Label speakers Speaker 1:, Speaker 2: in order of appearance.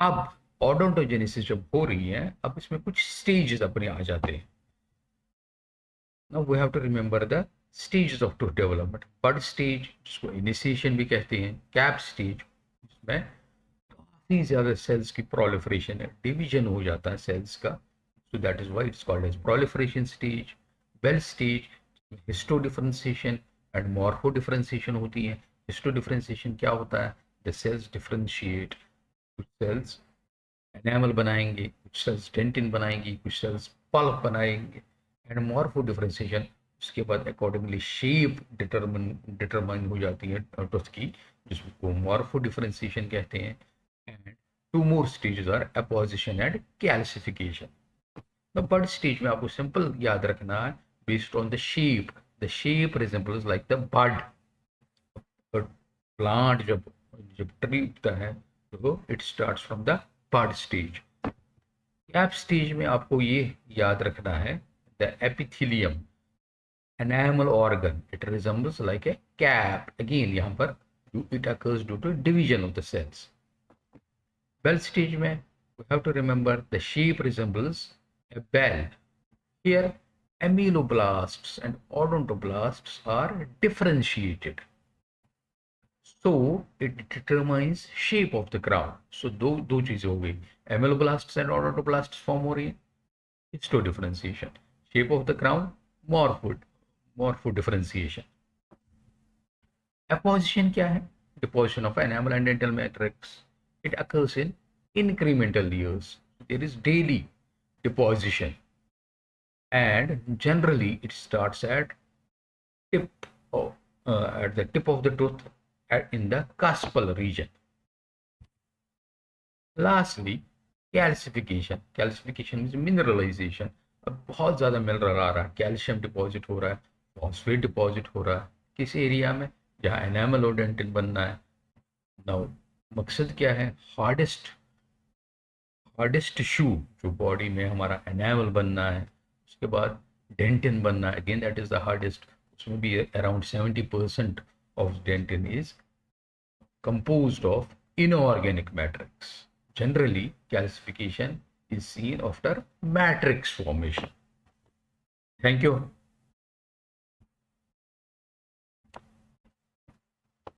Speaker 1: अब ऑडोंटोजेनेसिस जब हो रही है, अब इसमें कुछ स्टेजेस अपने आ जाते हैं. Now we have to remember the stages of tooth development. Bud stage, जिसको इनिशिएशन भी कहते हैं, कैप स्टेज, इसमें काफी ज्यादा सेल्स की प्रोलिफरेशन है, डिवीजन हो जाता है सेल्स का. So that is why it's called as proliferation stage. Bell stage, histo differentiation and morpho differentiation होती है. Histo differentiation क्या होता है? The cells differentiate. कुछ cells enamel बनाएंगे, कुछ cells dentin बनाएंगी, कुछ cells pulp बनाएंगे. And morpho differentiation, उसके बाद accordingly shape determine हो जाती है tooth की, जिसको morpho differentiation कहते हैं. And two more stages are apposition and calcification. The bud stage में आपको सिंपल याद रखना है, based on the shape resembles like the bud. But plant जब जब ट्री उगता है तो it starts from the bud stage. Cap stage में आपको ये याद रखना है, the epithelium, enamel organ, it resembles like a cap. Again यहाँ पर it occurs due to division of the cells. Bell stage में we have to remember the shape resembles a bell. Here, ameloblasts and odontoblasts are differentiated. So, it determines shape of the crown. So, दो चीजें हो गई. Ameloblasts and odontoblasts form हो रही है. Histo differentiation. Shape of the crown, morpho differentiation. Apposition क्या है? Deposition of enamel and dental matrix. It occurs in incremental years. There is daily deposition. And generally, it starts tip of, at the tip of the tooth in the cuspal region. Lastly, calcification. Calcification means mineralization. अब बहुत ज़्यादा mineral आ रहा है, calcium deposit हो रहा है, phosphate deposit हो रहा है किस एरिया में, जहाँ एनामल और डेंटिन बनना है. नाउ मकसद क्या है? हार्डेस्ट टिश्यू जो बॉडी में हमारा एनामल बनना है, उसके बाद डेंटिन बनना है, again that is the hardest. उसमें भी around 70% of dentin is composed of inorganic matrix. Generally, calcification is seen after matrix formation. Thank you.